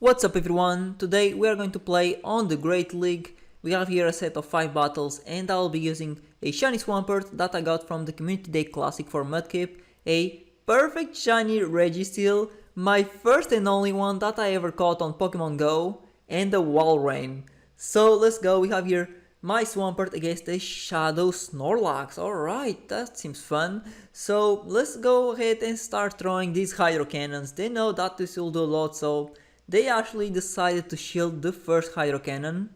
What's up everyone, today we are going to play on the Great League. We have here a set of 5 battles and I'll be using a shiny Swampert that I got from the Community Day Classic for Mudkip, a perfect shiny Registeel, my first and only one that I ever caught on Pokemon Go, and a Walrein. So let's go, we have here my Swampert against a Shadow Snorlax. Alright, that seems fun. So let's go ahead and start throwing these Hydro Cannons. They know that this will do a lot, so they actually decided to shield the first Hydro Cannon.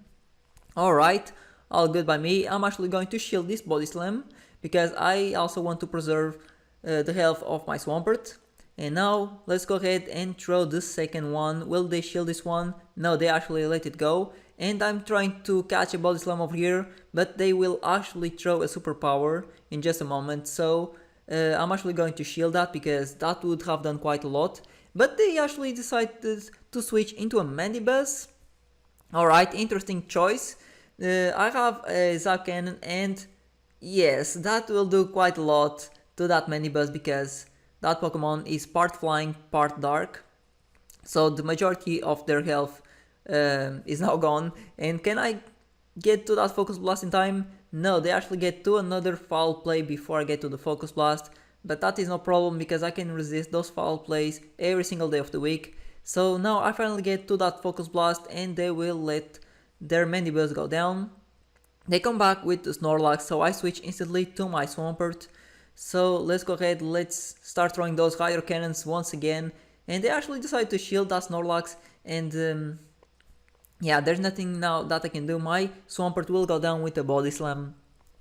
Alright, all good by me. I'm actually going to shield this Body Slam because I also want to preserve the health of my Swampert. And now let's go ahead and throw the second one. Will they shield this one? No, they actually let it go. And I'm trying to catch a Body Slam over here, but they will actually throw a superpower in just a moment. So I'm actually going to shield that because that would have done quite a lot. But they actually decided to switch into a Mandibuzz. Alright, interesting choice. I have a Zap Cannon and yes, that will do quite a lot to that Mandibuzz because that Pokemon is part flying, part dark. So the majority of their health is now gone. And can I get to that Focus Blast in time? No, they actually get to another foul play before I get to the Focus Blast. But that is no problem because I can resist those foul plays every single day of the week. So now I finally get to that Focus Blast and they will let their Mandibuzz go down. They come back with the Snorlax, so I switch instantly to my Swampert. So let's go ahead, let's start throwing those Hydro Cannons once again. And they actually decide to shield that Snorlax and yeah, there's nothing now that I can do. My Swampert will go down with a Body Slam.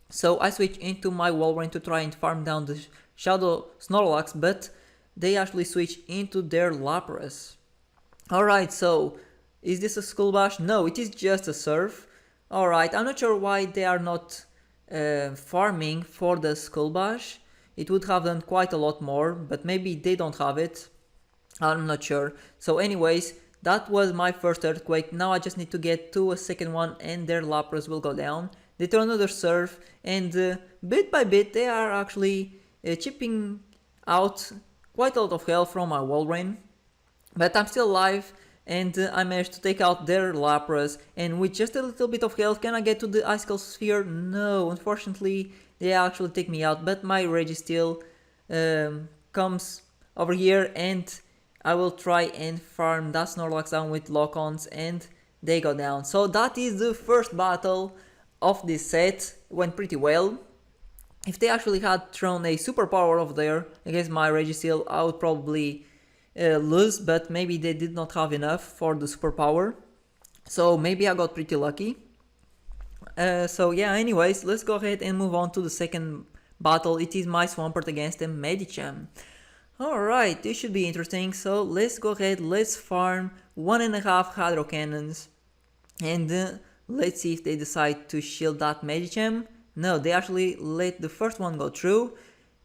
So I switch into my Walrein to try and farm down the Shadow Snorlax, but they actually switch into their Lapras. Alright, so is this a Skull Bash? No, it is just a Surf. Alright, I'm not sure why they are not farming for the Skull Bash. It would have done quite a lot more, but maybe they don't have it. I'm not sure. So anyways, that was my first Earthquake. Now I just need to get to a second one and their Lapras will go down. They throw another Surf and bit by bit they are actually chipping out quite a lot of health from my Walrein. But I'm still alive and I managed to take out their Lapras, and with just a little bit of health, can I get to the Icicle Sphere? No, unfortunately they actually take me out, but my Registeel comes over here and I will try and farm that Snorlax down with Lock-ons and they go down. So that is the first battle of this set. Went pretty well. If they actually had thrown a superpower over there against my Registeel, I would probably lose, but maybe they did not have enough for the superpower. So maybe I got pretty lucky. So yeah, anyways, let's go ahead and move on to the second battle. It is my Swampert against a Medicham. Alright, this should be interesting. So let's go ahead, let's farm 1.5 Hydro Cannons. And let's see if they decide to shield that Medicham. No, they actually let the first one go through.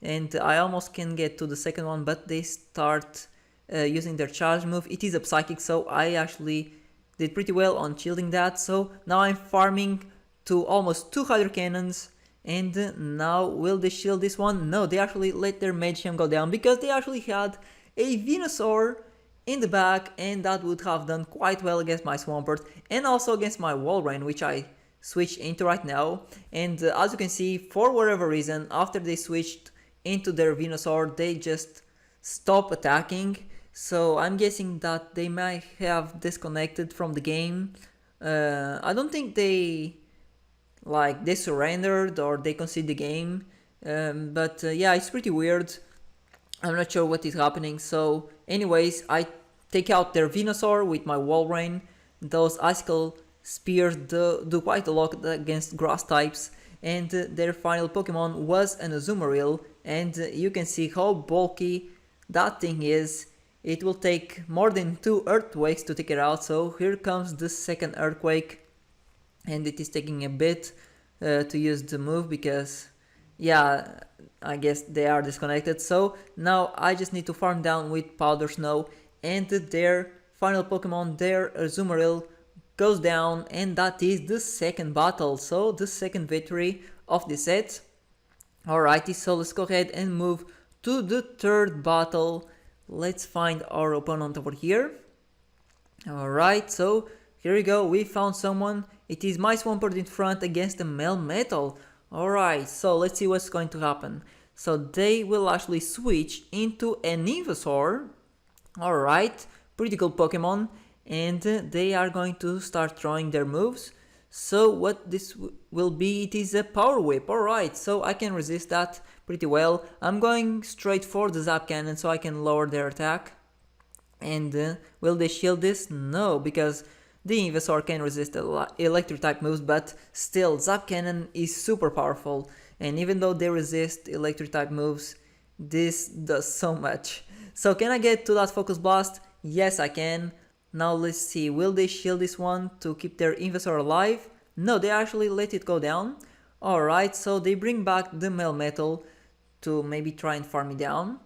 And I almost can get to the second one, but they start using their charge move. It is a Psychic, so I actually did pretty well on shielding that. So now I'm farming to almost 2 Hydro Cannons. And now will they shield this one? No, they actually let their Medicham go down because they actually had a Venusaur in the back, and that would have done quite well against my Swampert and also against my Walrein, which I switched into right now. And as you can see, for whatever reason, after they switched into their Venusaur, they just stopped attacking. So I'm guessing that they might have disconnected from the game. I don't think they surrendered or they conceded the game, but yeah, it's pretty weird. I'm not sure what is happening. So anyways, I take out their Venusaur with my Walrein. Those Icicle Spears do quite a lot against grass types, and their final Pokemon was an Azumarill, and you can see how bulky that thing is. It will take more than 2 Earthquakes to take it out. So here comes the second Earthquake, and it is taking a bit to use the move because yeah, I guess they are disconnected. So now I just need to farm down with Powder Snow, and their final Pokemon, their Azumarill, goes down, and that is the second battle. So the second victory of the set. Alrighty, so let's go ahead and move to the third battle. Let's find our opponent over here. Alright, so here we go, we found someone. It is my Swampert in front against a Melmetal. Alright, so let's see what's going to happen. So they will actually switch into an Ivysaur. Alright, pretty cool Pokemon. And they are going to start throwing their moves. So what this will be, it is a Power Whip. Alright, so I can resist that pretty well. I'm going straight for the Zap Cannon so I can lower their attack. And will they shield this? No, because the Ivysaur can resist electric type moves, but still Zap Cannon is super powerful. And even though they resist electric type moves, this does so much. So can I get to that Focus Blast? Yes, I can. Now let's see, will they shield this one to keep their Ivysaur alive? No, they actually let it go down. Alright, so they bring back the Melmetal to maybe try and farm me down.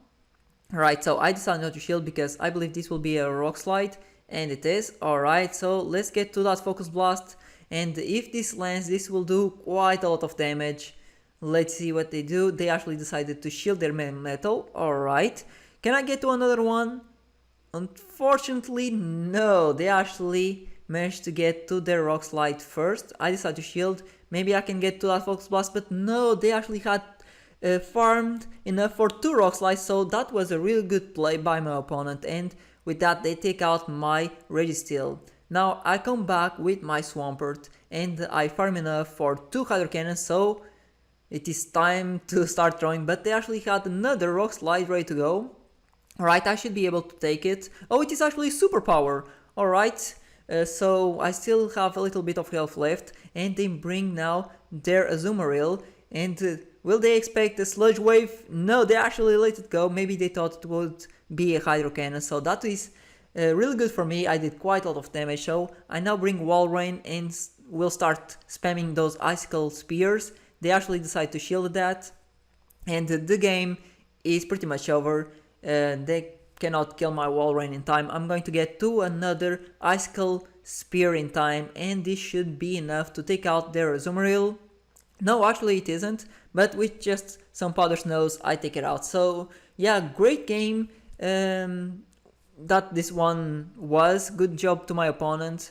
Alright, so I decided not to shield because I believe this will be a Rock Slide, and it is. Alright, so let's get to that Focus Blast, and if this lands, this will do quite a lot of damage. Let's see what they do. They actually decided to shield their Melmetal. Alright, can I get to another one? Unfortunately, no. They actually managed to get to their Rock Slide first. I decided to shield. Maybe I can get to that Focus Blast, but no, they actually had farmed enough for 2 Rock Slides, so that was a really good play by my opponent, and with that they take out my Registeel. Now I come back with my Swampert and I farm enough for 2 Hydro Cannons, so it is time to start throwing, but they actually had another Rock Slide ready to go. Alright, I should be able to take it. Oh, it is actually Superpower. Alright, so I still have a little bit of health left, and they bring now their Azumarill, and will they expect a Sludge Wave? No, they actually let it go. Maybe they thought it would be a Hydro Cannon, so that is really good for me. I did quite a lot of damage, so I now bring Wall Rain and will start spamming those Icicle Spears. They actually decide to shield that, and the game is pretty much over. They cannot kill my Wall Rain in time. I'm going to get to another Icicle Spear in time, and this should be enough to take out their Azumarill. No, actually it isn't, but with just some powder snows I take it out. So yeah, great game that this one was. Good job to my opponent.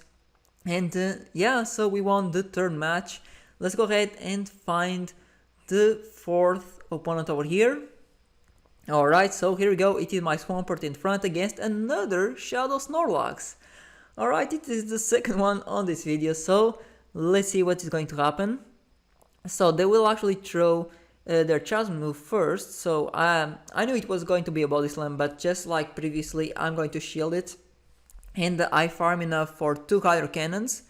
And yeah, so we won the third match. Let's go ahead and find the fourth opponent over here. Alright, so here we go. It is my Swampert in front against another Shadow Snorlax. Alright, it is the second one on this video, so let's see what is going to happen. So they will actually throw their Charge move first, so I knew it was going to be a Body Slam, but just like previously, I'm going to shield it. And I farm enough for 2 Hydro Cannons.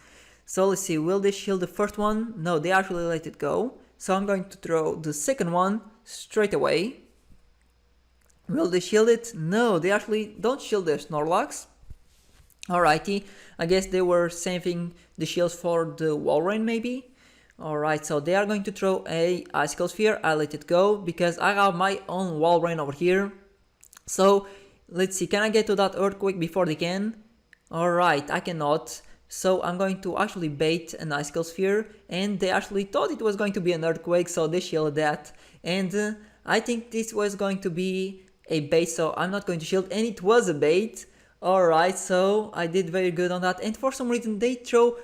So let's see, will they shield the first one? No, they actually let it go. So I'm going to throw the second one straight away. Will they shield it? No, they actually don't shield their Snorlax. Alrighty, I guess they were saving the shields for the Wall Rain maybe. Alright, so they are going to throw a Icicle Sphere. I let it go because I have my own Wall Rain over here. So let's see, can I get to that Earthquake before they can? Alright, I cannot. So I'm going to actually bait an Icicle Sphere, and they actually thought it was going to be an Earthquake, so they shielded that. And I think this was going to be a bait, so I'm not going to shield, and it was a bait. Alright, so I did very good on that, and for some reason they throw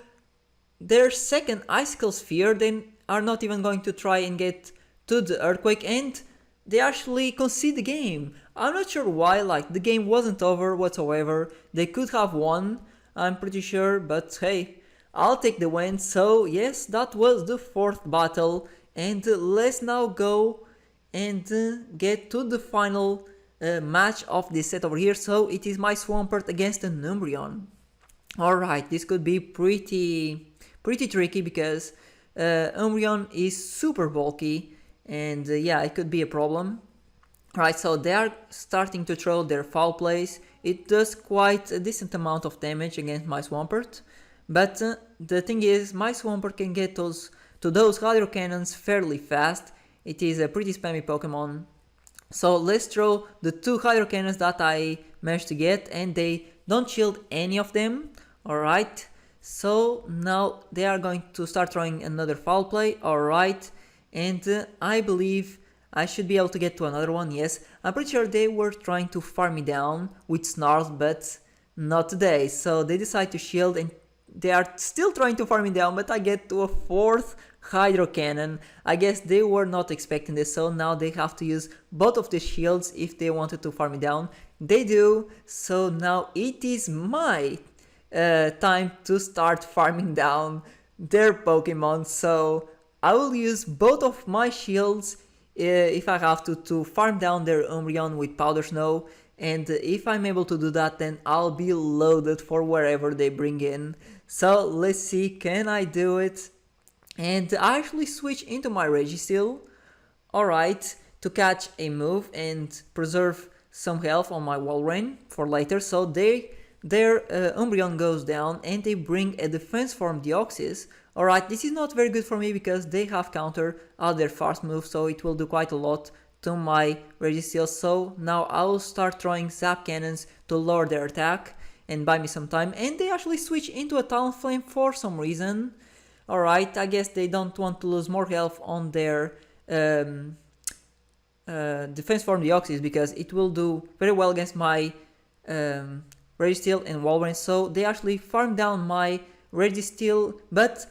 their second Icicle Sphere. They are not even going to try and get to the Earthquake, and they actually concede the game. I'm not sure why, like the game wasn't over whatsoever. They could have won, I'm pretty sure, but hey, I'll take the win. So yes, that was the fourth battle, and let's now go and get to the final match of this set over here. So it is my Swampert against an Umbreon. Alright, this could be pretty tricky because Umbreon is super bulky, and yeah, it could be a problem. Alright, so they are starting to throw their Foul Plays. It does quite a decent amount of damage against my Swampert, but the thing is, my Swampert can get to those Hydro Cannons fairly fast. It is a pretty spammy Pokemon. So let's throw the 2 Hydro Cannons that I managed to get, and they don't shield any of them. Alright, so now they are going to start throwing another Foul Play. Alright, and I believe I should be able to get to another one. Yes, I'm pretty sure they were trying to farm me down with Snarl, but not today. So they decide to shield and they are still trying to farm me down, but I get to a 4th Hydro Cannon. I guess they were not expecting this, so now they have to use both of the shields if they wanted to farm me down. They do, so now it is my time to start farming down their Pokemon. So I will use both of my shields if I have to farm down their Umbreon with Powder Snow. And if I'm able to do that, then I'll be loaded for wherever they bring in. So let's see, can I do it? And I actually switch into my Registeel, alright, to catch a move and preserve some health on my Walrein for later. So their Umbreon goes down and they bring a defense form Deoxys. Alright, this is not very good for me because they have counter out their fast move, so it will do quite a lot to my Registeel. So now I will start throwing Zap Cannons to lower their attack and buy me some time. And they actually switch into a Talonflame for some reason. Alright, I guess they don't want to lose more health on their defense form Deoxys because it will do very well against my Registeel and Walrein. So they actually farm down my Registeel, but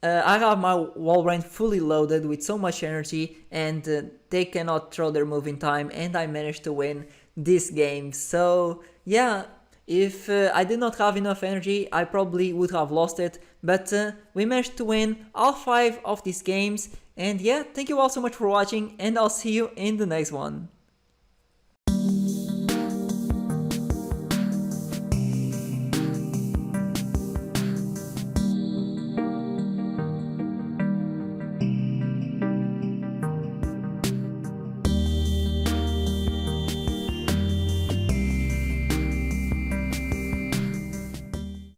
I have my Walrein fully loaded with so much energy and they cannot throw their move in time, and I managed to win this game. So yeah, if I did not have enough energy, I probably would have lost it, but we managed to win all 5 of these games. And yeah, thank you all so much for watching, and I'll see you in the next one.